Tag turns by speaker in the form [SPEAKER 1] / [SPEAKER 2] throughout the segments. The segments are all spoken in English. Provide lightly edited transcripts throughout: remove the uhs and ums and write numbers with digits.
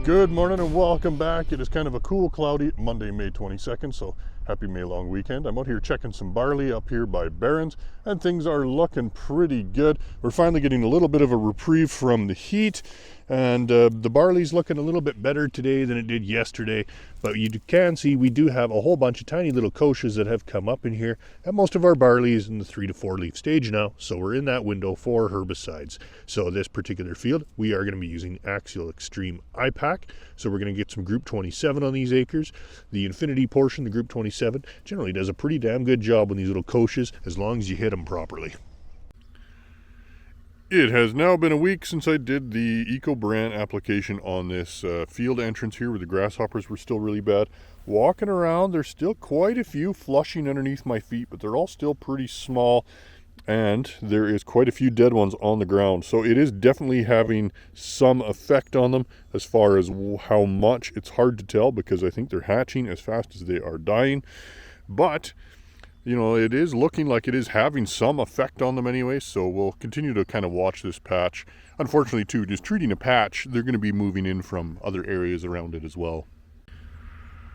[SPEAKER 1] Good morning and welcome back. It is kind of a cool, cloudy Monday, May 22nd, so happy May long weekend. I'm out here checking some barley up here by Barron's, and things are looking pretty good. We're finally getting a little bit of a reprieve from the heat, and the barley's looking a little bit better today than it did yesterday. But you can see we do have a whole bunch of tiny little kochas that have come up in here, and most of our barley is in the 3 to 4 leaf stage now, so we're in that window for herbicides. So this particular field, we are going to be using Axial Extreme IPAC. So we're going to get some Group 27 on these acres. The Infinity portion, the Group 27, generally does a pretty damn good job on these little kochas as long as you hit them properly. It has now been a week since I did the Eco Brand application on this field entrance here where the grasshoppers were still really bad. Walking around, there's still quite a few flushing underneath my feet, but they're all still pretty small, and there is quite a few dead ones on the ground. So it is definitely having some effect on them. As far as how much, it's hard to tell because I think they're hatching as fast as they are dying. But you know, it is looking like it is having some effect on them anyway, so we'll continue to kind of watch this patch. Unfortunately, too, just treating a patch, they're going to be moving in from other areas around it as well.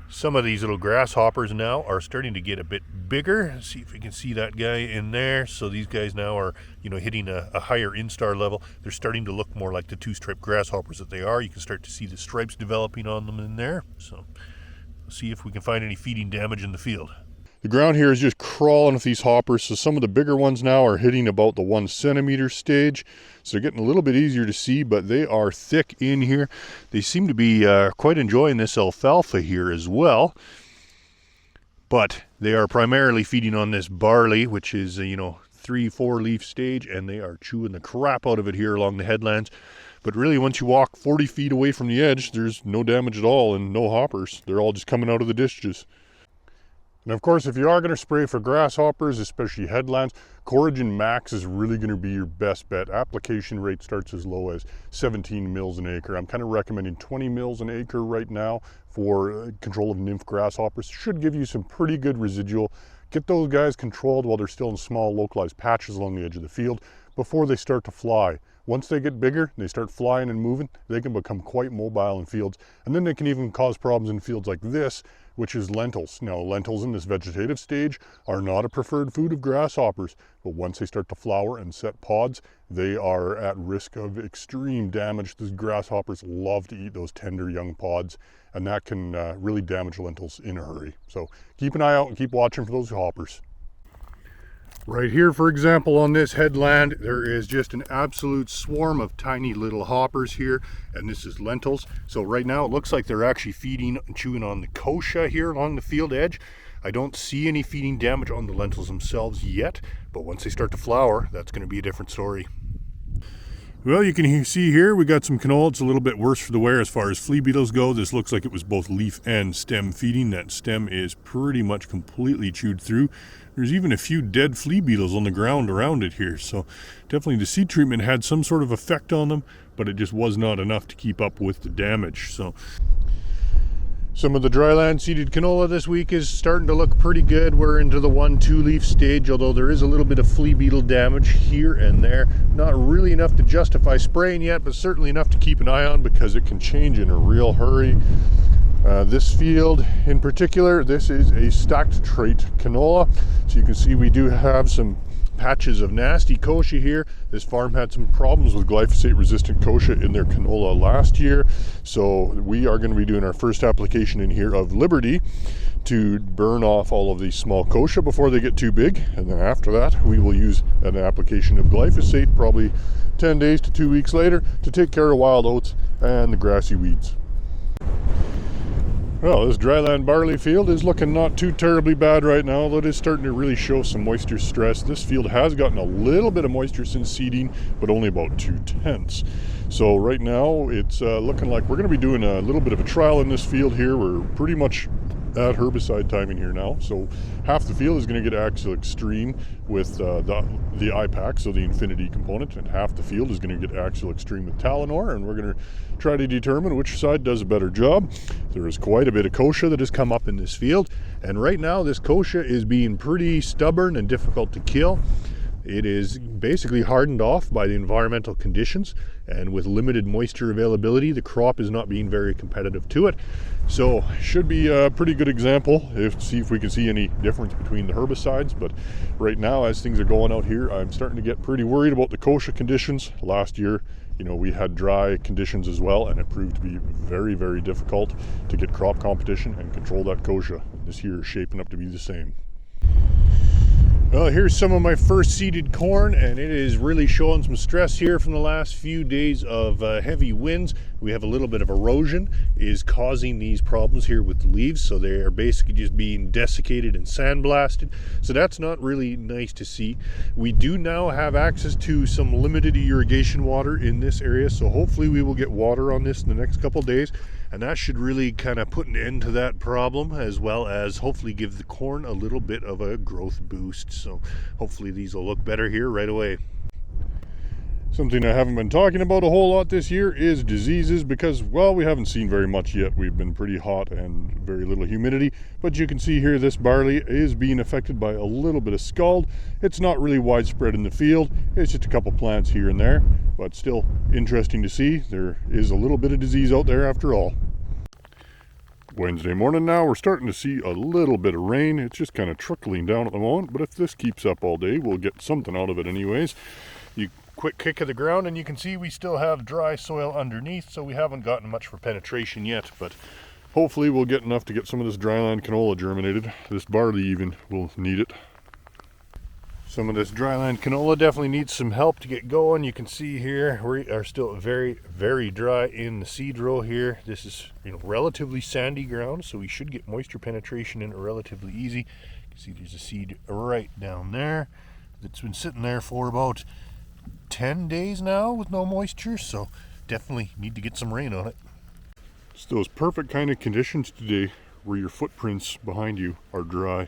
[SPEAKER 1] Some of these little grasshoppers now are starting to get a bit bigger. Let's see if we can see that guy in there. So these guys now are, you know, hitting a higher instar level. They're starting to look more like the two-striped grasshoppers that they are. You can start to see the stripes developing on them in there. So let's see if we can find any feeding damage in the field. The ground here is just crawling with these hoppers, so some of the bigger ones now are hitting about the 1 centimeter stage. So they're getting a little bit easier to see, but they are thick in here. They seem to be quite enjoying this alfalfa here as well. But they are primarily feeding on this barley, which is, 3-4 leaf stage, and they are chewing the crap out of it here along the headlands. But really, once you walk 40 feet away from the edge, there's no damage at all and no hoppers. They're all just coming out of the ditches. And of course, if you are going to spray for grasshoppers, especially headlands, Coragen Max is really going to be your best bet. Application rate starts as low as 17 mils an acre. I'm kind of recommending 20 mils an acre right now for control of nymph grasshoppers. Should give you some pretty good residual. Get those guys controlled while they're still in small localized patches along the edge of the field before they start to fly. Once they get bigger and they start flying and moving, they can become quite mobile in fields. And then they can even cause problems in fields like this, which is lentils. Now, lentils in this vegetative stage are not a preferred food of grasshoppers, but once they start to flower and set pods, they are at risk of extreme damage. The grasshoppers love to eat those tender young pods, and that can really damage lentils in a hurry. So keep an eye out and keep watching for those hoppers. Right here, for example, on this headland, there is just an absolute swarm of tiny little hoppers here, and this is lentils. So right now it looks like they're actually feeding and chewing on the kochia here along the field edge. I don't see any feeding damage on the lentils themselves yet, but once they start to flower, that's going to be a different story. Well, you can see here we got some canola. It's a little bit worse for the wear as far as flea beetles go. This looks like it was both leaf and stem feeding. That stem is pretty much completely chewed through. There's even a few dead flea beetles on the ground around it here. So definitely the seed treatment had some sort of effect on them, but it just was not enough to keep up with the damage. So some of the dryland seeded canola this week is starting to look pretty good. We're into the 1-2 leaf stage, although there is a little bit of flea beetle damage here and there. Not really enough to justify spraying yet, but certainly enough to keep an eye on because it can change in a real hurry. This field in particular, this is a stacked trait canola. So you can see we do have some patches of nasty kochia here. This farm had some problems with glyphosate resistant kochia in their canola last year. So we are going to be doing our first application in here of Liberty to burn off all of these small kochia before they get too big. And then after that, we will use an application of glyphosate probably 10 days to 2 weeks later to take care of wild oats and the grassy weeds. Well, this dryland barley field is looking not too terribly bad right now, although it is starting to really show some moisture stress. This field has gotten a little bit of moisture since seeding, but only about 2/10. So right now it's looking like we're going to be doing a little bit of a trial in this field here. We're pretty much at herbicide timing here now. So half the field is going to get Axial Extreme with the IPAC, so the Infinity component, and half the field is going to get Axial Extreme with Talinor, and we're going to try to determine which side does a better job. There is quite a bit of kochia that has come up in this field, and right now this kochia is being pretty stubborn and difficult to kill. It is basically hardened off by the environmental conditions, and with limited moisture availability, the crop is not being very competitive to it. So should be a pretty good example. See if we can see any difference between the herbicides. But right now, as things are going out here, I'm starting to get pretty worried about the kochia conditions. Last year, we had dry conditions as well, and it proved to be very, very difficult to get crop competition and control that kochia. This year is shaping up to be the same. Well, here's some of my first seeded corn, and it is really showing some stress here from the last few days of heavy winds. We have a little bit of erosion is causing these problems here with the leaves, so they are basically just being desiccated and sandblasted. So that's not really nice to see. We do now have access to some limited irrigation water in this area, so hopefully we will get water on this in the next couple days. And that should really kind of put an end to that problem, as well as hopefully give the corn a little bit of a growth boost. So hopefully these will look better here right away. Something I haven't been talking about a whole lot this year is diseases, because, well, we haven't seen very much yet. We've been pretty hot and very little humidity, but you can see here this barley is being affected by a little bit of scald. It's not really widespread in the field. It's just a couple plants here and there, but still interesting to see. There is a little bit of disease out there after all. Wednesday morning now, we're starting to see a little bit of rain. It's just kind of trickling down at the moment, but if this keeps up all day, we'll get something out of it anyways. You quick kick of the ground, and you can see we still have dry soil underneath, so we haven't gotten much for penetration yet, but hopefully we'll get enough to get some of this dryland canola germinated. This barley even will need it. Some of this dryland canola definitely needs some help to get going. You can see here we are still very, very dry in the seed row here. This is relatively sandy ground, so we should get moisture penetration in it relatively easy. You can see there's a seed right down there that's been sitting there for about 10 days now with no moisture, so definitely need to get some rain on it. It's those perfect kind of conditions today where your footprints behind you are dry.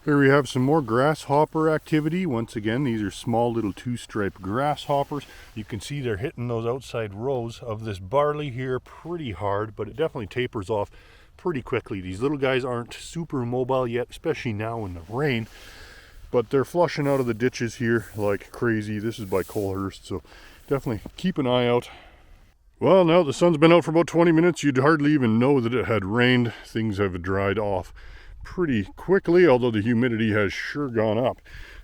[SPEAKER 1] Here we have some more grasshopper activity. Once again, these are small little two-striped grasshoppers. You can see they're hitting those outside rows of this barley here pretty hard, but it definitely tapers off pretty quickly. These little guys aren't super mobile yet, especially now in the rain, but they're flushing out of the ditches here like crazy. This is by Colehurst, so definitely keep an eye out. Well, now the sun's been out for about 20 minutes. You'd hardly even know that it had rained. Things have dried off pretty quickly, although the humidity has sure gone up.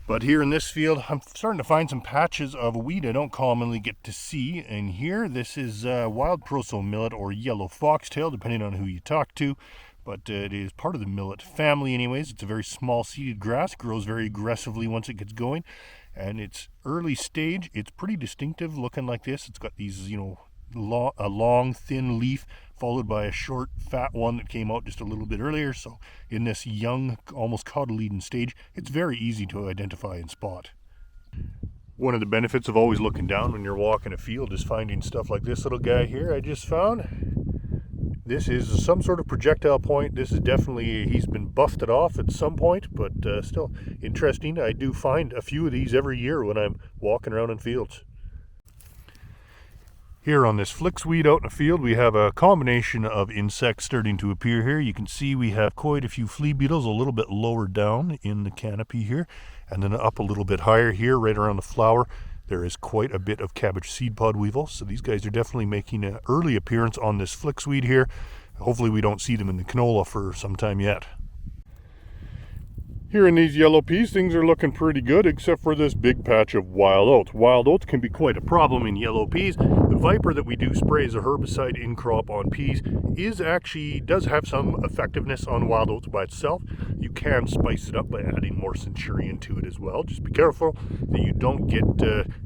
[SPEAKER 1] But here in this field, I'm starting to find some patches of wheat I don't commonly get to see. And here, this is wild proso millet or yellow foxtail, depending on who you talk to. But it is part of the millet family anyways. It's a very small seeded grass, grows very aggressively once it gets going. And it's early stage, it's pretty distinctive looking like this. It's got these, a long, thin leaf followed by a short, fat one that came out just a little bit earlier. So in this young, almost cotyledon stage, it's very easy to identify and spot. One of the benefits of always looking down when you're walking a field is finding stuff like this little guy here I just found. This is some sort of projectile point. This is definitely, he's been buffed off at some point, but still interesting. I do find a few of these every year when I'm walking around in fields. Here on this flicksweed out in the field, we have a combination of insects starting to appear here. You can see we have quite a few flea beetles a little bit lower down in the canopy here, and then up a little bit higher here, right around the flower. There is quite a bit of cabbage seed pod weevil, so these guys are definitely making an early appearance on this flicksweed here. Hopefully we don't see them in the canola for some time yet. Here in these yellow peas, things are looking pretty good, except for this big patch of wild oats. Wild oats can be quite a problem in yellow peas. The Viper that we do spray as a herbicide in crop on peas does have some effectiveness on wild oats by itself. You can spice it up by adding more Centurion to it as well. Just be careful that you don't get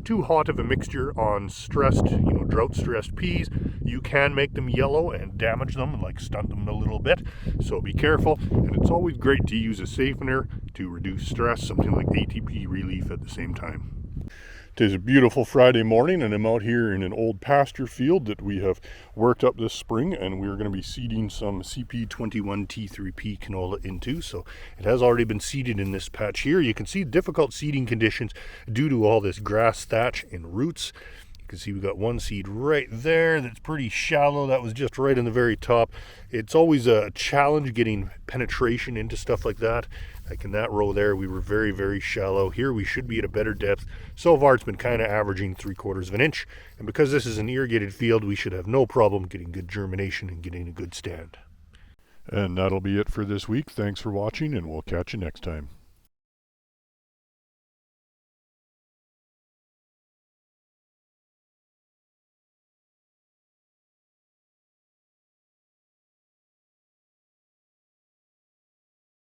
[SPEAKER 1] too hot of a mixture on stressed, drought-stressed peas. You can make them yellow and damage them, like stunt them a little bit. So be careful, and it's always great to use a safener to reduce stress, something like ATP relief at the same time. It is a beautiful Friday morning, and I'm out here in an old pasture field that we have worked up this spring, and we're going to be seeding some CP21T3P canola into. So it has already been seeded in this patch here. You can see difficult seeding conditions due to all this grass thatch and roots. You can see we got one seed right there that's pretty shallow. That was just right in the very top. It's always a challenge getting penetration into stuff like that. Like in that row there, we were very, very shallow. Here we should be at a better depth. So far it's been kind of averaging 3/4 of an inch. And because this is an irrigated field, we should have no problem getting good germination and getting a good stand. And that'll be it for this week. Thanks for watching, and we'll catch you next time.